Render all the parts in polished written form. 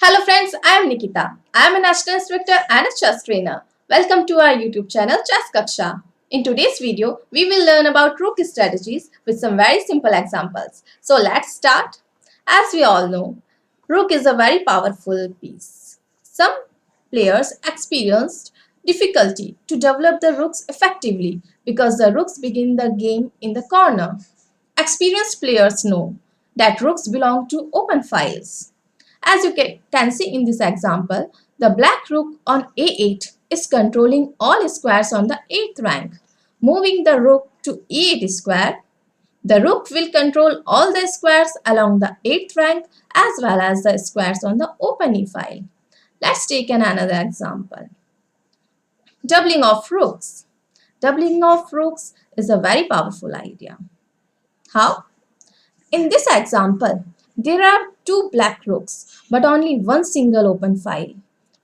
Hello friends, I am Nikita. I am a national instructor and a chess trainer. Welcome to our YouTube channel Chess Kaksha. In today's video, we will learn about rook strategies with some very simple examples. So let's start. As we all know, rook is a very powerful piece. Some players experienced difficulty to develop the rooks effectively because the rooks begin the game in the corner. Experienced players know that rooks belong to open files. As you can see in this example, the black rook on a8 is controlling all squares on the 8th rank. Moving the rook to e8 square, the rook will control all the squares along the 8th rank as well as the squares on the open e file. Let's take another example. Doubling of rooks. Doubling of rooks is a very powerful idea. How? In this example, there are two black rooks but only one single open file.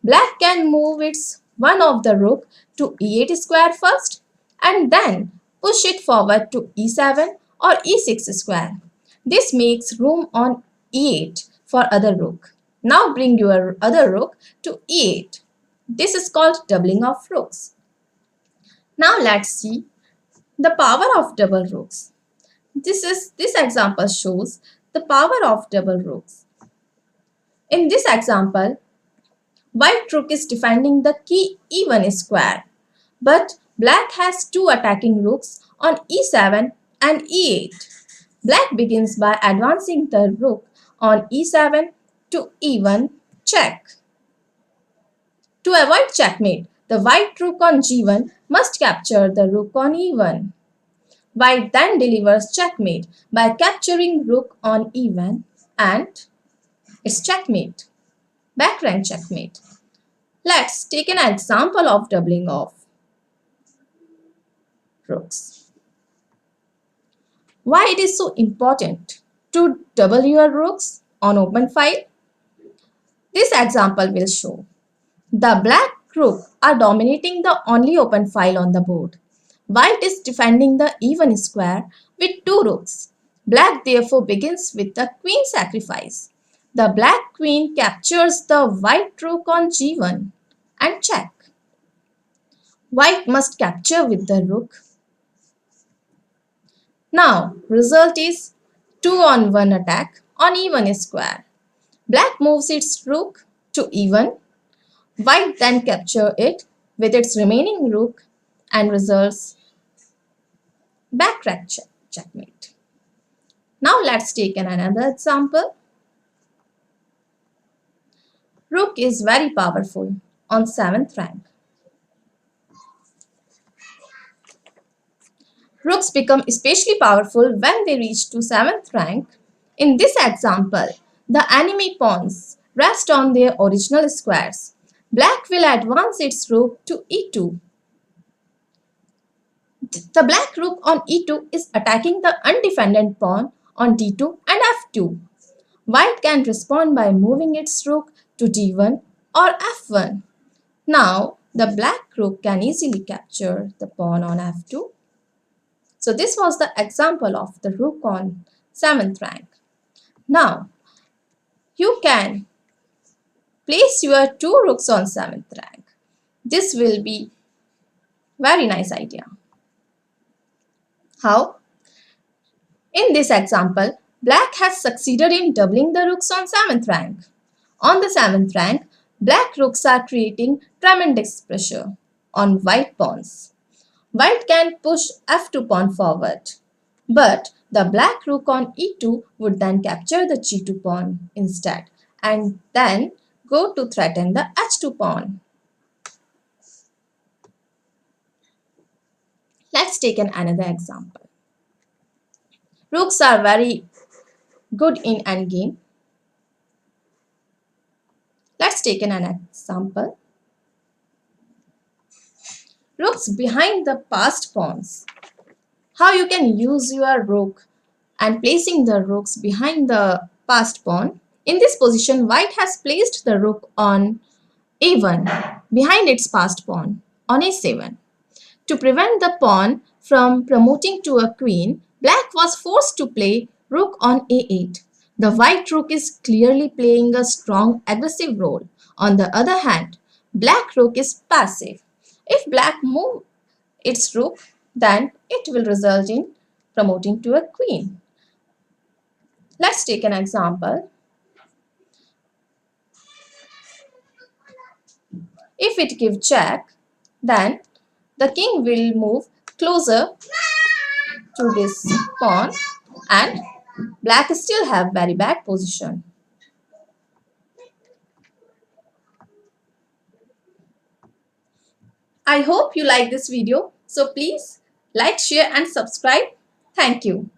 Black can move its one of the rook to e8 square first and then push it forward to e7 or e6 square. This makes room on e8 for other rook. Now bring your other rook to e8. This is called doubling of rooks. Now let's see the power of double rooks. This example shows the power of double rooks. In this example, white rook is defending the key e1 square, but black has two attacking rooks on e7 and e8. Black begins by advancing the rook on e7 to e1 check. To avoid checkmate, the white rook on g1 must capture the rook on e1. White then delivers checkmate by capturing rook on e1 and it's checkmate. Back rank checkmate. Let's take an example of doubling of rooks. Why it is so important to double your rooks on open file? This example will show. The black rook are dominating the only open file on the board. White is defending the e1 square with two rooks. Black therefore begins with the queen sacrifice. The black queen captures the white rook on g1 and check. White must capture with the rook. Now result is 2 on 1 attack on e1 square. Black moves its rook to e1. White then capture it with its remaining rook and results back rank checkmate. Now let's take another example. Rook is very powerful on 7th rank. Rooks become especially powerful when they reach to 7th rank. In this example, the enemy pawns rest on their original squares. Black will advance its rook to e2. The black rook on e2 is attacking the undefended pawn on d2 and f2. White can respond by moving its rook to d1 or f1. Now, the black rook can easily capture the pawn on f2. So this was the example of the rook on 7th rank. Now, you can place your two rooks on 7th rank. This will be very nice idea. How? In this example, black has succeeded in doubling the rooks on 7th rank. On the 7th rank, black rooks are creating tremendous pressure on white pawns. White can push f2 pawn forward, but the black rook on e2 would then capture the g2 pawn instead and then go to threaten the h2 pawn. Let's take another example. Rooks are very good in endgame. Let's take an example. Rooks behind the passed pawns. How you can use your rook and placing the rooks behind the passed pawn. In this position, white has placed the rook on a1 behind its passed pawn on a7. To prevent the pawn from promoting to a queen, black was forced to play rook on a8. The white rook is clearly playing a strong aggressive role. On the other hand, black rook is passive. If black moves its rook, then it will result in promoting to a queen. Let's take an example. If it gives check, then the king will move closer to this pawn and black still have very bad position. I hope you like this video. So please like, share and subscribe. Thank you.